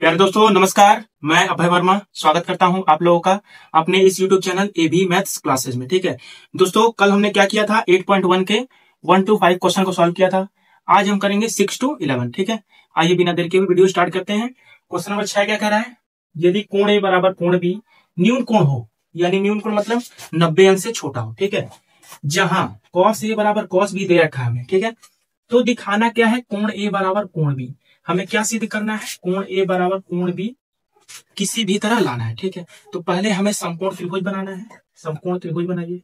प्यारे दोस्तों नमस्कार, मैं अभय वर्मा स्वागत करता हूं आप लोगों का अपने इस YouTube channel AB maths classes में। ठीक है दोस्तों, कल हमने क्या किया था 8.1 के 1 to 5 क्वेश्चन को सॉल्व किया था। आज हम करेंगे 6 to 11। ठीक है, आइए बिना देर के वीडियो स्टार्ट करते हैं। क्वेश्चन नंबर 6 क्या कह रहा है, यदि कोण ए बराबर कोण बी न्यून कोण हो, यानी न्यून कोण मतलब 90 अंश से छोटा हो। ठीक है, जहां cos ए बराबर cos बी दे रखा है हमें। ठीक है, तो दिखाना क्या है, कोण ए बराबर कोण बी हमें क्या सिद्ध करना है, कोण ए बराबर कोण बी किसी भी तरह लाना है। ठीक है, तो पहले हमें समकोण त्रिभुज बनाना है। समकोण त्रिभुज बनाइए।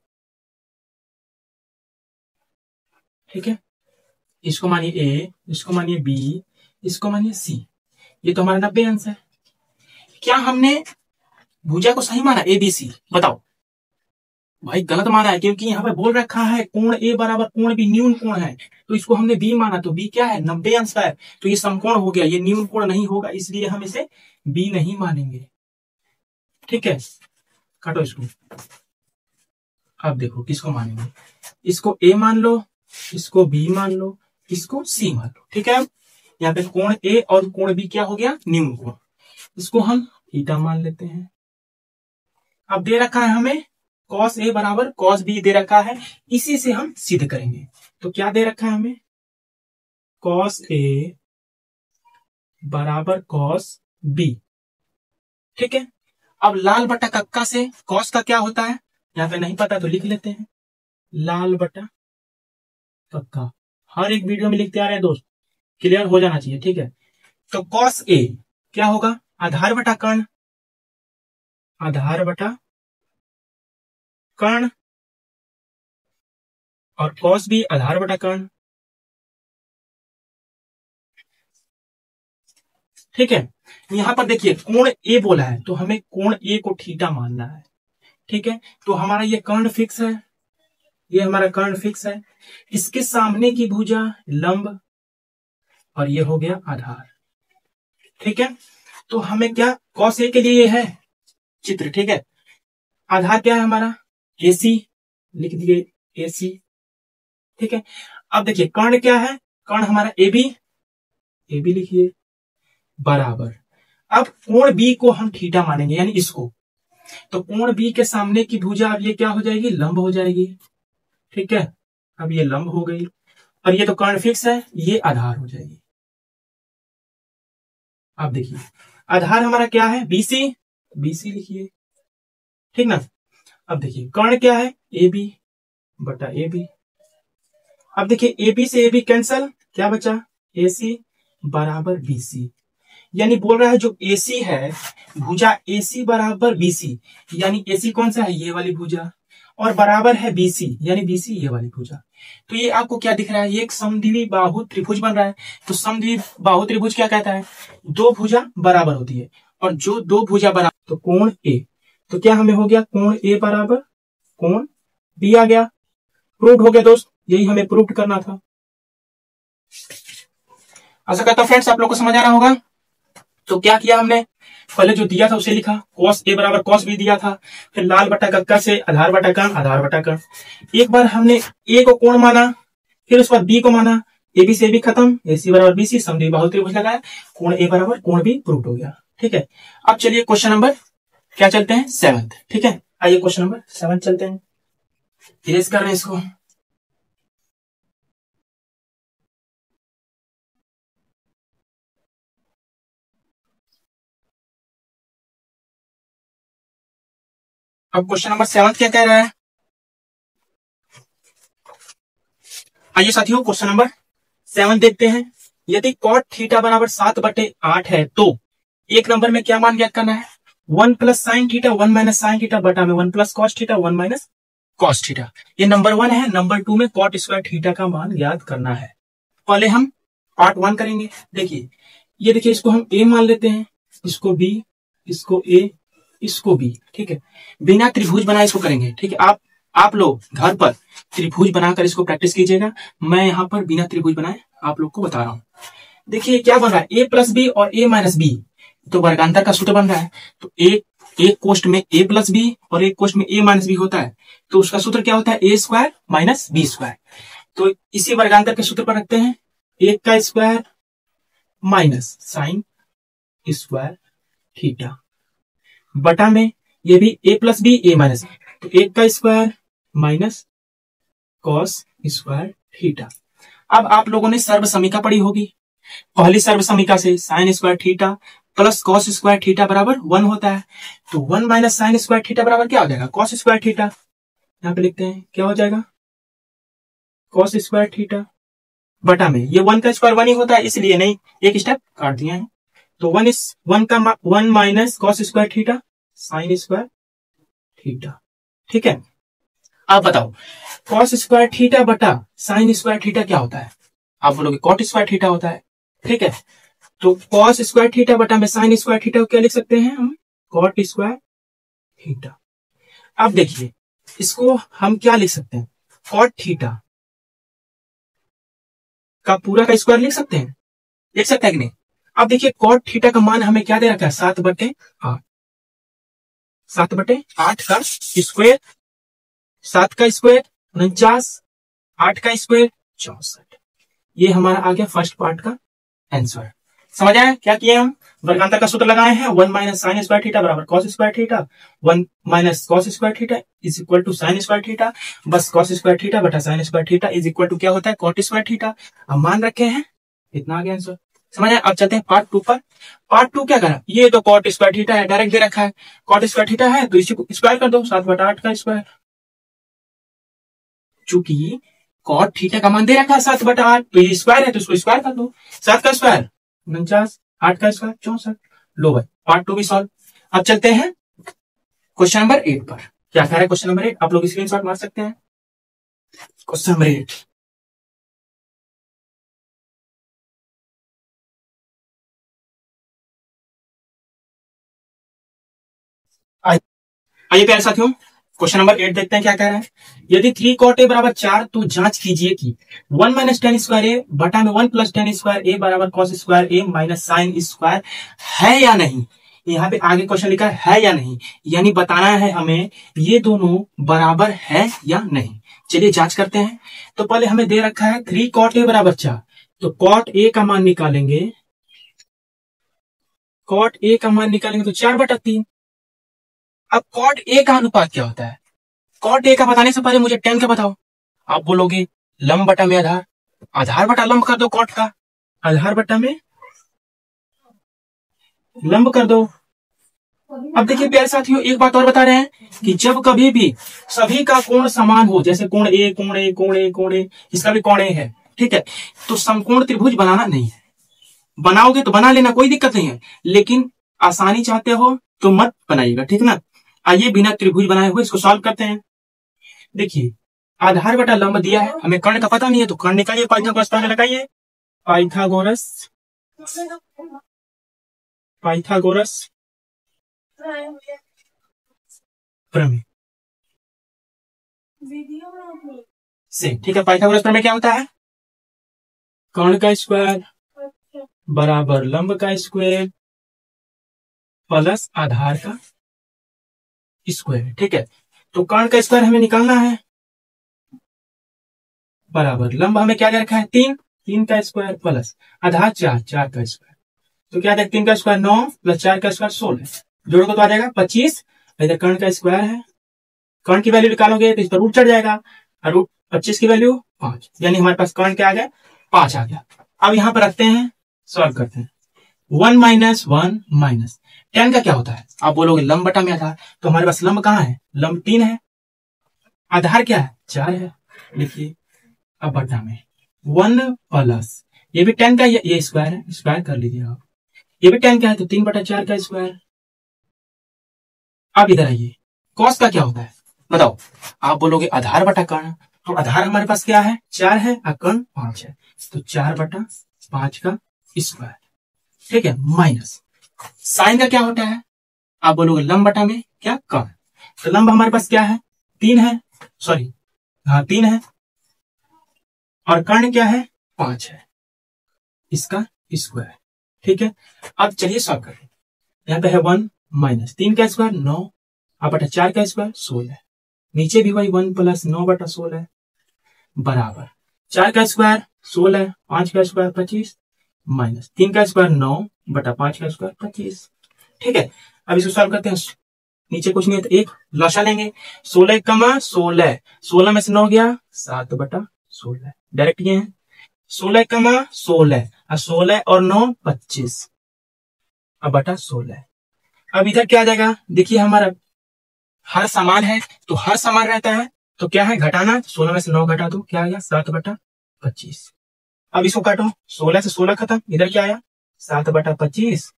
ठीक है, इसको मानिए ए, इसको मानिए बी, इसको मानिए सी। ये तो हमारा 90 अंश है। क्या हमने भुजा को सही माना ए बी सी? बताओ भाई, गलत माना है, क्योंकि यहाँ पे बोल रखा है कोण ए बराबर कोण बी न्यून कोण है, तो इसको हमने बी माना, तो बी क्या है 90 अंश का है, तो ये समकोण हो गया, ये न्यून कोण नहीं होगा, इसलिए हम इसे बी नहीं मानेंगे। ठीक है, काटो इसको। अब देखो किसको मानेंगे, इसको ए मान लो, इसको बी मान लो, इसको सी मान लो। ठीक है, यहाँ पे कोण ए और कोण बी क्या हो गया, न्यून कोण, इसको हम थीटा मान लेते हैं। अब दे रखा है हमें cos ए बराबर cos बी दे रखा है, इसी से हम सिद्ध करेंगे। तो क्या दे रखा है हमें, cos ए बराबर cos बी। ठीक है, अब लाल बटा कक्का से cos का क्या होता है, यहां पे नहीं पता तो लिख लेते हैं, लाल बटा कक्का। हर एक वीडियो में लिखते आ रहे हैं दोस्त, क्लियर हो जाना चाहिए। ठीक है, तो cos ए क्या होगा, आधार बटा कर्ण, आधार बटा कर्ण, और cos बी आधार बटा कर्ण। ठीक है, यहां पर देखिए कोण ए बोला है, तो हमें कोण ए को थीटा मानना है। ठीक है, तो हमारा ये कर्ण फिक्स है, ये हमारा कर्ण फिक्स है, इसके सामने की भुजा लंब, और ये हो गया आधार। ठीक है, तो हमें क्या cos ए के लिए ये है चित्र। ठीक है, आधार क्या है हमारा AC, लिख दिए AC। ठीक है, अब देखिए कर्ण क्या है, कर्ण हमारा AB, AB लिखिए, बराबर। अब कोण B को हम थीटा मानेंगे, यानी इसको, तो कोण B के सामने की भुजा अब ये क्या हो जाएगी, लंब हो जाएगी। ठीक है, अब ये लंब हो गई, और ये तो कर्ण फिक्स है, ये आधार हो जाएगी। अब देखिए आधार हमारा क्या है, BC, BC लिखिए। ठीक ना, अब देखिए कर्ण क्या है, AB बटा AB। अब देखिए AB से AB कैंसल, क्या बचा, AC बराबर BC। यानी बोल रहा है जो AC है, भुजा AC बराबर BC, यानी AC कौन सा है, ये वाली भुजा, और बराबर है BC, यानी BC ये वाली भुजा। तो ये आपको क्या दिख रहा है, ये एक समद्विबाहु बाहु त्रिभुज बन रहा है। तो समद्विबाहु बाहु त्रिभुज क्या कहता है, दो भुजा बराबर होती है, और जो दो भुजा बराबर, तो कोण A, तो क्या हमें हो गया, कोण A बराबर कोण B आ गया। प्रूव हो गया दोस्त, यही हमें प्रूव करना था। आशा करता हूं फ्रेंड्स आप लोग को समझ आ रहा होगा। तो क्या किया हमने, पहले जो दिया था उसे लिखा, cos ए बराबर cos बी दिया था, फिर लाल बटा कक्का से आधार बटा कर्ण, आधार बटा कर्ण। एक बार हमने ए को कोण माना, फिर उसके बाद बी को माना, ए बी से भी खत्म, AC बराबर BC, समद्विबाहु त्रिभुज लगाया, कोण ए बराबर कोण बी प्रूव हो गया। ठीक है, अब चलिए क्वेश्चन नंबर क्या चलते हैं, 7। ठीक है, आइए क्वेश्चन नंबर 7 चलते हैं, इरेज कर रहे हैं इसको। अब क्वेश्चन नंबर 7 क्या कह रहा है, आइए साथियों क्वेश्चन नंबर 7 देखते हैं। यदि cot थीटा बराबर 7/8 है, तो एक नंबर में क्या मान ज्ञात करना है, 1 plus sine theta 1 minus sine theta बटा में 1 plus cos theta 1 minus cos theta. ये नंबर 1 है। नंबर 2 में cot स्क्वायर थीटा का मान ज्ञात करना है। पहले हम पार्ट 1 करेंगे। देखिए ये देखिए, इसको हम A मान लेते हैं, इसको B, इसको A, इसको B। ठीक है, बिना त्रिभुज बनाए इसको करेंगे। ठीक है, आप लोग घर पर त्रिभुज बनाकर इसको प्रैक्टिस कीजिएगा, मैं यहाँ पर बिना त्रिभुज बनाए आप लोग को बता रहा हूं। देखिए क्या बन रहा है, A प्लस बी और A माइनस बी, तो वर्गांतर का सूत्र बन रहा है। तो एक कोष्ठ में A प्लस बी और एक कोष्ठ में A माइनस बी होता है, तो उसका सूत्र क्या होता है, A square minus B square. तो इसी वर्गांतर के सूत्र पर रखते हैं, 1 का square minus sine square theta बटा में ये भी a plus B a minus B, तो 1 का square minus cos square theta. अब आप लोगों ने सर्व समीका पढ़ी होगी। पहली सर्व समीका से sign square theta plus cos square theta बराबर 1 होता है, तो 1 माइनस साइन स्क्वायर थीटा बराबर क्या हो जाएगा, कॉस स्क्वायर थीटा। यहाँ पे लिखते हैं क्या हो जाएगा, कॉस स्क्वायर थीटा बटा में ये 1 का स्क्वायर 1 ही होता है, इसलिए नहीं एक स्टेप काट दिया है, तो 1 minus cos square theta sine square theta. ठीक है, आप बताओ कॉस स्क्वायर थीटा बटा साइन स्क्वायर थीटा क्या होता है, आप बोलोगे कॉट स्क्वायर थीटा होता है। ठीक है, तो कॉस स्क्वायर थीटा बटा में साइन स्क्वायर थीटा को क्या लिख सकते हैं हम, कॉट स्क्वायर थीटा। अब देखिए इसको हम क्या लिख सकते हैं, कॉट थीटा का पूरा का स्क्वायर लिख सकते हैं, लिख सकते हैं कि नहीं। अब देखिए कॉट थीटा का मान हमें क्या दे रखा है, 7/8, 7/8 का स्क्वायर, 7 का स्क्वायर 49, 8 का स्क्वायर 64। ये हमारा आ गया फर्स्ट पार्ट का आंसर। समझ आया क्या किए हम, वर्गांतर का सूत्र लगाए हैं, 1 माइनस साइन स्क्वायर थीटा बराबर cos square theta, 1 minus cos square theta is equal to sine square theta, बस कॉस स्क्वायर थीटा बटा sine square theta is equal to क्या होता है, कॉट स्क्वायर थीटा। अब मान रखे हैं, इतना आ गया आंसर। समझ आया। अब चलते हैं पार्ट 2 पर। पार्ट 2 क्या करा, ये तो कॉट स्क्वायर थीटा है, डायरेक्ट दे रखा है, कॉट स्क्वायर थीटा है तो इसी को स्क्वायर कर दो, 7/8 का स्क्वायर। चूंकि कॉट थीटा का मान दे रखा है 7/8, तो ये स्क्वायर है तो इसको स्क्वायर कर दो, 7 का स्क्वायर 49, 8 का स्क्वायर 64। लो भाई पार्ट 2 भी सॉल्व। अब चलते हैं क्वेश्चन नंबर 8 पर। क्या कह रहा है क्वेश्चन नंबर 8, आप लोग स्क्रीनशॉट मार सकते हैं। क्वेश्चन नंबर 8, आइए प्यारे साथियों क्वेश्चन नंबर 8 देखते हैं क्या कह रहा है। यदि 3 cot a बराबर 4 तो जांच कीजिए कि 1 माइनस टेन स्क्वायर ए बटा में 1 प्लस टेन स्क्वायर ए बराबर कॉस स्क्वायर ए माइनस साइन स्क्वायर है या नहीं। यहाँ पे आगे क्वेश्चन लिखा है या नहीं, यानी बताना है हमें ये दोनों बराबर है या नहीं। चलिए जांच करते हैं। तो पहले हमें दे रखा है 3 cot a बराबर 4, तो cot a का मान निकालेंगे, cot a का मान निकालेंगे तो 4/3। अब कॉट ए का अनुपात क्या होता है, कॉट ए का बताने से पहले मुझे टेन का बताओ। आप बोलोगे लंब बटा में आधार, आधार बटा लंब कर दो, कॉट का आधार बटा में लंब कर दो। अब देखिए प्यारे साथियों एक बात और बता रहे हैं कि जब कभी भी सभी का कोण समान हो, जैसे कोण ए कोण ए कोण ए कोण ए, इसका भी कोण ए है, ठीक है, तो समकोण त्रिभुज बनाना नहीं है। बनाओगे तो बना लेना, कोई दिक्कत नहीं है, लेकिन आसानी चाहते हो तो मत बनाइएगा, ठीक ना। आइए बिना त्रिभुज बनाए हुए इसको सॉल्व करते हैं। देखिए आधार बटा लंब दिया है, हमें कर्ण का पता नहीं है तो कर्ण निकालिए, पाइथागोरस पहले लगाइए, पाइथागोरस प्रमेय से, ठीक है। पाइथागोरस प्रमेय क्या होता है, कर्ण का स्क्वायर बराबर लंब का स्क्वायर प्लस आधार का स्क्वायर, ठीक है। तो कर्ण का स्क्वायर हमें निकालना है बराबर लंब हमें क्या दे रखा है 3, 3 का स्क्वायर प्लस आधार 4, 4 का स्क्वायर, तो क्या देख 3 का स्क्वायर 9 प्लस 4 का स्क्वायर 16, जोड़ोगे तो आ जाएगा 25। इधर कर्ण का स्क्वायर है, कर्ण की वैल्यू निकालोगे तो इस पर रूट चढ़ जाएगा, और रूट 25 की वैल्यू 5, यानी हमारे पास कर्ण क्या आ गया 5 आ गया। अब यहां पर रखते हैं, सॉल्व करते हैं। 1 माइनस 1 माइनस टेन का क्या होता है, आप बोलोगे लंब बटा में आधार, तो हमारे पास लंब कहाँ है, लंब 3 है, आधार क्या है 4 है, लिखिए। अब बटा में 1 प्लस ये भी 10 का, ये स्क्वायर है, स्क्वायर कर लीजिए आप, ये भी 10 का है तो 3/4 का स्क्वायर। अब इधर आइए, कॉस का क्या होता है बताओ, आप बोलोगे आधार बटा कर्ण, तो आधार हमारे पास क्या है 4 है और कर्ण 5 है, तो 4/5 का स्क्वायर, ठीक है, माइनस साइन का क्या होता है, आप बोलोगे लंब बटा में क्या कर्ण, तो लंब हमारे पास क्या है 3 है, सॉरी हाँ 3 है, और कर्ण क्या है 5 है, इसका स्क्वायर, ठीक है। अब चलिए सॉल्व करें। यहाँ पे है 1 माइनस 3 का स्क्वायर 9 और बटा 4 का स्क्वायर 16, नीचे भी वही 1 प्लस 9/16 बराबर 4 का स्क्वायर 16, 5 का स्क्वायर 25 माइनस 3 का स्क्वायर 9 बटा 5 का स्क्वायर 25। ठीक है, अब इसको सॉल्व करते हैं। नीचे कुछ नहीं है तो एक लॉसा लेंगे, 16 कमा 16, 16 में से 9 गया 7 बटा 16, डायरेक्ट ये है 16 कमा 16, 16 और 9 25, अब बटा 16। अब इधर क्या आ जाएगा, देखिए हमारा हर समान है तो हर समान रहता है, तो क्या है घटाना, 16 में से 9 घटा दो, क्या आ गया 7 बटा 25। अब इसको काटो, 16 से 16 खत्म, इधर क्या आया 7 बटा 25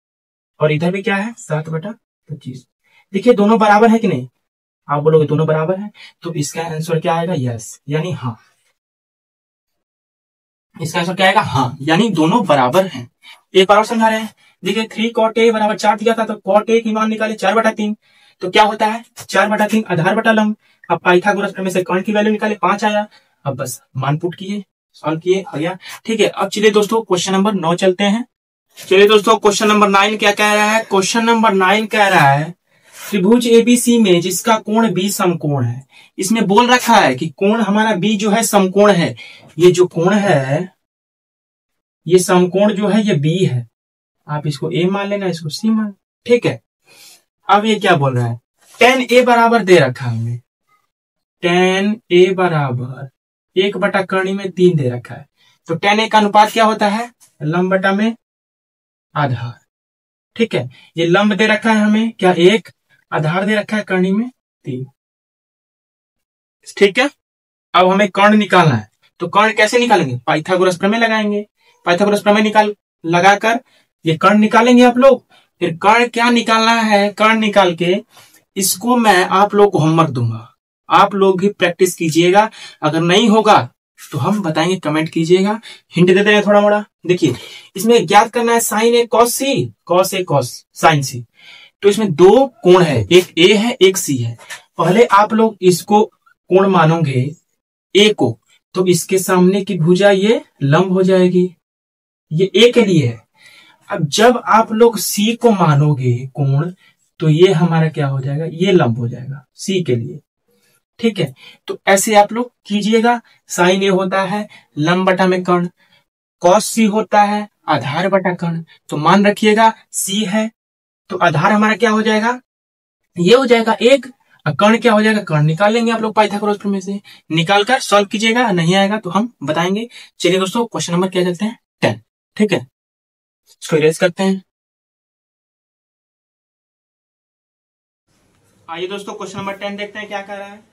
और इधर भी क्या है 7 बटा 25। देखिए दोनों बराबर है कि नहीं, आप बोलोगे दोनों बराबर है, तो इसका आंसर क्या आएगा, यस, यानी हाँ। इसका आंसर क्या आएगा, हाँ, यानी दोनों बराबर हैं। एक बार और समझा रहे हैं, देखिए 3 cot a बराबर 4 दिया था, तो cot a की मान निकाले 4 बटा 3, तो क्या होता है 4 बटा 3 आधार बटा लंब। अब पाइथागोरस प्रमेय से कर्ण की वैल्यू निकाले 5 आया, अब बस मान पुट किए, सॉल्व किए, हो गया। ठीक है, अब चलिए दोस्तों क्वेश्चन नंबर 9 चलते हैं। चलिए दोस्तों क्वेश्चन नंबर 9 क्या कह रहा है, क्वेश्चन नंबर 9 कह रहा है त्रिभुज एबीसी में जिसका कोण बी समकोण है। इसमें बोल रखा है कि कोण हमारा बी जो है समकोण है, ये जो कोण है ये समकोण जो है ये बी है, आप इसको ए मान लेना, इसको सी मान। ठीक है, अब ये क्या बोल रहा है, tan a बराबर दे रखा है हमें, tan a बराबर 1 बटा कर्णी में 3 दे रखा है, तो tan a का अनुपात क्या होता है, लंब बटा में आधार। ठीक है, ये लंब दे रखा है हमें क्या 1, आधार दे रखा है कर्णी में 3। ठीक है, अब हमें कर्ण निकालना है, तो कर्ण कैसे निकालेंगे, पाइथागोरस प्रमेय लगाएंगे, पाइथागोरस प्रमेय लगाकर ये कर्ण निकालेंगे आप लोग। फिर कर्ण क्या निकालना है, कर्ण निकाल के इसको मैं आप लोग को होमवर्क दूंगा, आप लोग भी प्रैक्टिस कीजिएगा, अगर नहीं होगा तो हम बताएंगे, कमेंट कीजिएगा, हिंट दे देंगे थोड़ा मोड़ा। देखिए इसमें ज्ञात करना है sign A cos C, cos A cos sine सी, तो इसमें दो कोण है, एक ए है एक सी है। पहले आप लोग इसको कोण मानोगे ए को, तो इसके सामने की भुजा ये लंब हो जाएगी, ये ए के लिए है। अब जब आप लोग सी को मानोगे कोण, तो ये हमारा क्या हो जाएगा, ये लंब हो जाएगा सी के लिए। ठीक है, तो ऐसे आप लोग कीजिएगा। साइन ए होता है लंब बटा में कर्ण, कॉस सी होता है आधार बटा कर्ण, तो मान रखिएगा सी है तो आधार हमारा क्या हो जाएगा, ये हो जाएगा 1, कर्ण क्या हो जाएगा, कर्ण निकाल लेंगे आप लोग पाइथागोरस प्रमेय से, निकाल कर सॉल्व कीजिएगा, नहीं आएगा तो हम बताएंगे। चलिए दोस्तों क्वेश्चन नंबर क्या चलते हैं 10। ठीक है, इसको इरेज करते हैं। आइए दोस्तों क्वेश्चन नंबर 10 देखते हैं क्या कह रहा है।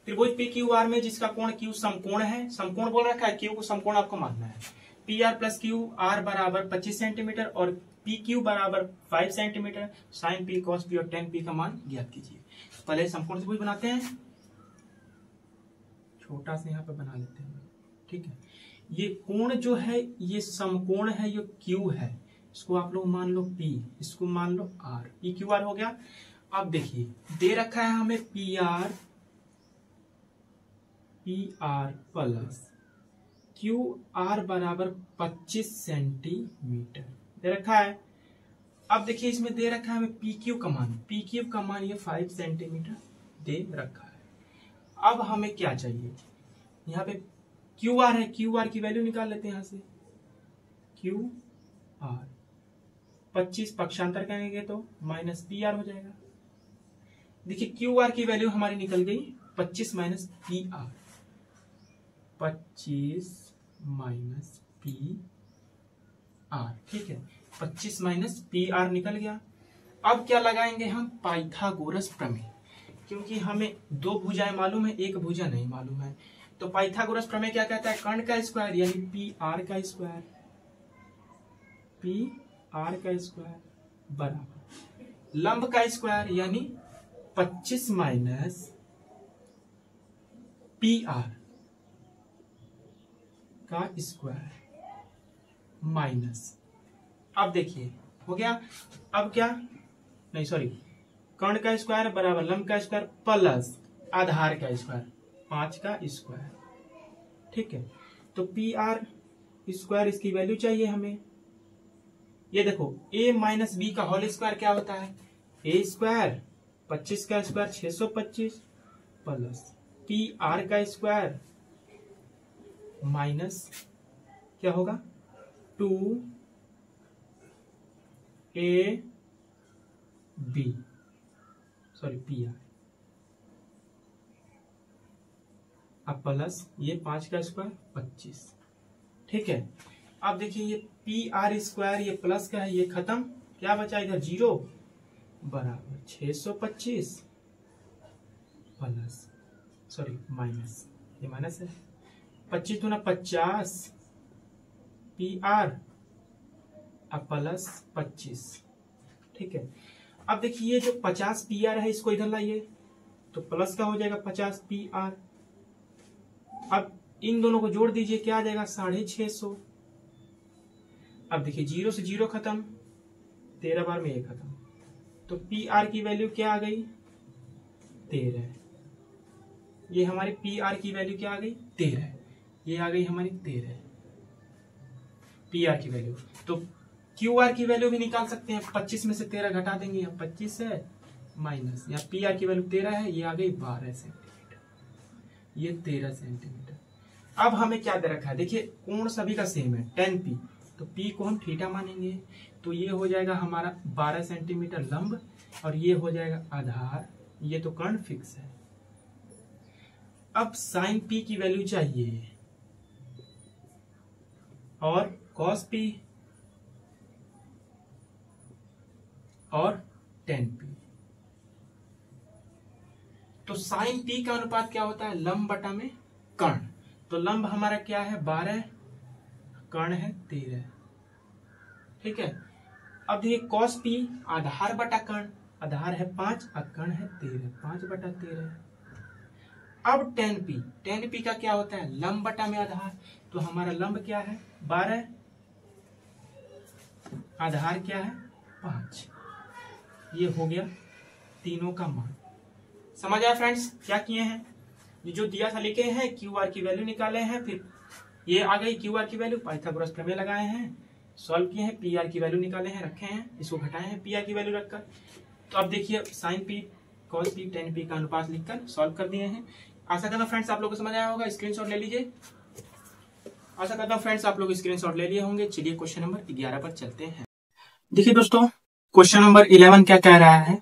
त्रिभुज पी क्यू आर में जिसका कोण क्यू समकोण है, समकोण बोल रखा है, क्यू को समकोण आपको मानना है। P R plus Q R बराबर 25 सेंटीमीटर और पी क्यू बराबर 5 centimetre, sine P cos P और टेन पी का मान ज्ञात कीजिए। पहले समकोण त्रिभुज बनाते हैं, छोटा से यहाँ पे बना लेते हैं। ठीक है, ये कोण जो है ये समकोण है, ये क्यू है, इसको आप लोग मान लो पी, इसको मान लो आर, पी क्यू आर हो गया। अब देखिए दे रखा है हमें P R plus Q R बराबर 25 सेंटीमीटर दे रखा है। अब देखिए इसमें दे रखा है हमें पी क्यू का मान, पी क्यू का मान ये 5 सेंटीमीटर दे रखा है। अब हमें क्या चाहिए, यहाँ पे क्यू आर है, क्यू आर की वैल्यू निकाल लेते हैं यहाँ से, क्यू आर 25 पक्षांतर करेंगे तो माइनस पी आर हो जाएगा। देखिए क्यू आर की वैल्यू हमारी निकल गई 25 minus P R, 25 minus P R. ठीक है, 25 माइनस पी आर निकल गया। अब क्या लगाएंगे हम, पाइथागोरस प्रमेय, क्योंकि हमें दो भुजाएं मालूम है, एक भुजा नहीं मालूम है, तो पाइथागोरस प्रमेय क्या कहता है, कर्ण का स्क्वायर यानी पी आर का स्क्वायर, पी आर का स्क्वायर बराबर लंब का स्क्वायर यानी 25 माइनस पी आर का स्क्वायर माइनस, अब देखिए हो गया। अब क्या, नहीं सॉरी, कर्ण का स्क्वायर बराबर लंब का स्क्वायर प्लस आधार का स्क्वायर 5 का स्क्वायर। ठीक है, तो पी आर स्क्वायर इसकी वैल्यू चाहिए हमें। ये देखो a माइनस बी का होल स्क्वायर क्या होता है, ए स्क्वायर 25 का स्क्वायर 625 प्लस पी आर का स्क्वायर माइनस क्या होगा 2ab, सॉरी पी आर, अब प्लस ये 5 का स्क्वायर 25, ठीक है। अब देखिए ये पी आर स्क्वायर ये प्लस का है, ये खत्म, क्या बचा इधर 0 बराबर 625 प्लस, सॉरी माइनस, ये माइनस है, 25 दूना 50 पी आर अब प्लस 25, ठीक है। अब देखिए ये जो 50 पी आर है इसको इधर लाइए तो प्लस का हो जाएगा 50 पी आर। अब इन दोनों को जोड़ दीजिए, क्या आ जाएगा 650। अब देखिए 0 से 0 खत्म, 13 बार में 1 खत्म, तो पी आर की वैल्यू क्या आ गई 13। ये हमारी पी आर की वैल्यू क्या आ गई 13, ये आ गई हमारी 13 पी आर की वैल्यू। तो क्यू आर की वैल्यू भी निकाल सकते हैं, 25 में से 13 घटा देंगे, यहाँ 25 है माइनस, यहाँ पी आर की वैल्यू 13 है, ये आ गई 12 सेंटीमीटर, ये 13 सेंटीमीटर। अब हमें क्या दे रखा है, देखिए कोण सभी का सेम है 10 पी, तो पी को हम थीटा मानेंगे, तो ये हो जाएगा हमारा 12 सेंटीमीटर लंब और ये हो जाएगा आधार, ये तो कर्ण फिक्स है। अब साइन पी की वैल्यू चाहिए और कॉस पी और टेन पी। तो साइन पी का अनुपात क्या होता है लंब बटा में कर्ण, तो लंब हमारा क्या है 12, कर्ण है 13, ठीक है। अब देखिए कॉस पी आधार बटा कर्ण, आधार है 5 और कर्ण है 13, 5 बटा 13। अब टेन पी का क्या होता है लंब बटा में आधार, तो हमारा लंब क्या है 12, आधार क्या है 5, ये हो गया तीनों का मान। समझ आया फ्रेंड्स क्या किए हैं, ये जो दिया था लिखे हैं, क्यू आर की वैल्यू निकाले हैं, फिर ये आ गई क्यू आर की वैल्यू, पाइथागोरस प्रमेय लगाए हैं, सॉल्व किए हैं, पी आर की वैल्यू निकाले हैं, रखे हैं, इसको घटाए हैं पी आर की वैल्यू रखकर। तो अब देखिए sine P cos P tan P का अनुपात लिखकर सॉल्व कर दिए हैं। आशा करता हूं फ्रेंड्स आप लोगों को समझ आया होगा, स्क्रीनशॉट ले लीजिए। आशा करता हूं फ्रेंड्स आप लोग स्क्रीनशॉट ले लिए होंगे। चलिए क्वेश्चन नंबर 11 पर चलते हैं। देखिए दोस्तों क्वेश्चन नंबर 11 क्या कह रहा है,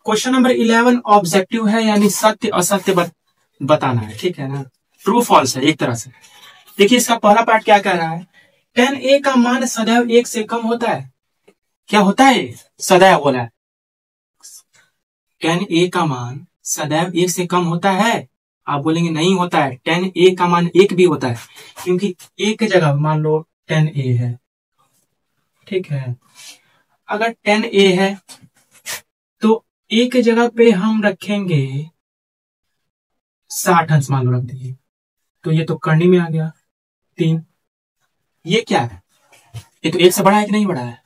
क्वेश्चन नंबर 11 ऑब्जेक्टिव है, यानी सत्य असत्य बताना है, ठीक है ना, ट्रू फॉल्स है एक तरह से। देखिए इसका पहला पार्ट क्या कह रहा है, टेन ए का मान सदैव 1 से कम होता है, क्या होता है सदैव बोला है, टेन ए का मान सदैव 1 से कम होता है, आप बोलेंगे नहीं होता है, टेन ए का मान 1 भी होता है, क्योंकि एक जगह मान लो टेन ए है, ठीक है। अगर टेन ए है तो एक जगह पे हम रखेंगे 60 अंश मान लो रख दीजिए, तो ये तो करनी में आ गया 3, ये क्या है, ये तो 1 से बड़ा है कि नहीं बड़ा है,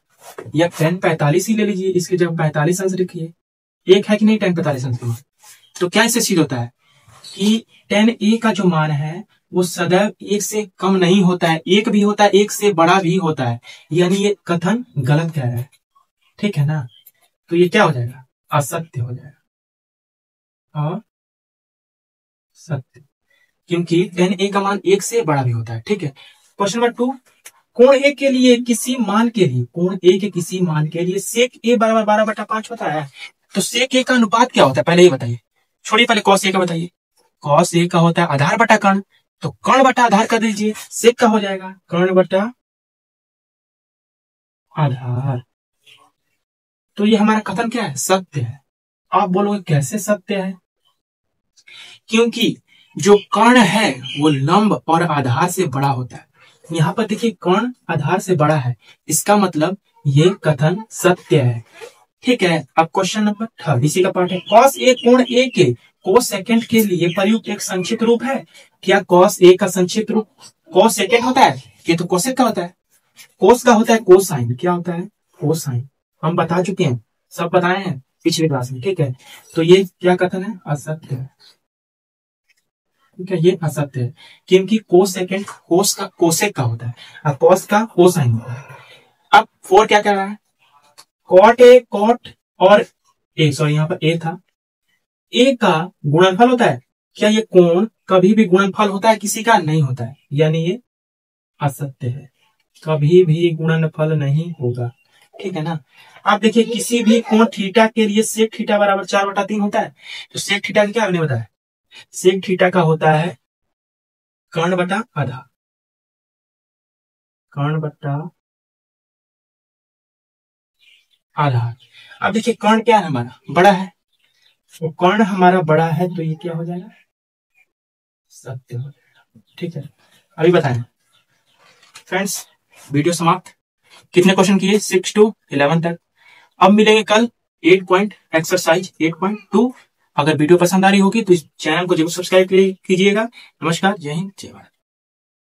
या टेन 45 ही ले लीजिए, इसके जब 45 अंश रखिए, एक है कि नहीं टेन 45 अंश का, तो क्या इससे सिद्ध होता है कि टेन ए का जो मान है वो सदैव 1 से कम नहीं होता है, 1 भी होता है, 1 से बड़ा भी होता है, यानी ये कथन गलत कह रहा है, ठीक है ना। तो ये क्या हो जाएगा असत्य हो जाएगा, और सत्य, क्योंकि टेन ए का मान 1 से बड़ा भी होता है, ठीक है। क्वेश्चन नंबर 2, कोण ए के लिए किसी मान के लिए, कोण ए के किसी मान के लिए सेक ए बराबर 12/5 होता है, तो सेक ए का अनुपात क्या होता है पहले ये बताइए, छोड़िए पहले कॉस ए का बताइए। कॉस ए का होता है आधार बटा कर्ण, तो कर्ण बटा आधार कर दीजिए, सेक का हो जाएगा कर्ण बटा आधार, तो ये हमारा कथन क्या है सत्य है। आप बोलोगे कैसे सत्य है, क्योंकि जो कर्ण है वो लंब और आधार से बड़ा होता है, यहाँ पर देखिए कर्ण आधार से बड़ा है, इसका मतलब ये कथन सत्य है, ठीक है। अब क्वेश्चन नंबर 3 इसी का पार्ट है, कॉस ए कोण ए के कोस सेकेंड के लिए प्रयुक्त एक संक्षिप्त रूप है, क्या कॉस ए का संक्षिप्त रूप कोस सेकेंड होता है, ये तो कोसेक का होता है, कोस का होता है कोसाइन, क्या होता है कोसाइन, हम बता चुके हैं, सब बताए हैं पिछले क्लास में, ठीक है। तो ये क्या कथन है असत्य है, ठीक है, ये असत्य है, क्योंकि कोस सेकेंड कोस का कोसेक का होता है और कॉस का कोसाइन होता है। अब 4 क्या कह रहा है, कॉट ए कॉट और ए, सॉरी यहाँ पर ए था, ए का गुणनफल होता है, क्या ये कोण कभी भी गुणनफल होता है किसी का, नहीं होता है, यानी ये असत्य है, कभी भी गुणनफल नहीं होगा, ठीक है ना। आप देखिए किसी भी कोण थीटा के लिए सेक थीटा बराबर 4/3 होता है। तो सेक थीटा का क्या आपने बताया, सेक थीटा का होता है कर्ण बटा आधा, कर्ण बटा आधा। अब देखिए कर्ण क्या है हमारा, बड़ा है, तो कर्ण हमारा बड़ा है तो ये क्या हो जाएगा, सत्य हो जाएगा, ठीक है। अभी बताएं फ्रेंड्स, वीडियो समाप्त। कितने क्वेश्चन किए, 6 to 11 तक। अब मिलेंगे कल 8 पॉइंट एक्सरसाइज 8.2। अगर वीडियो पसंद आ रही होगी तो इस चैनल को जरूर सब्सक्राइब कीजिएगा। नमस्कार, जय हिंद, जय भारत।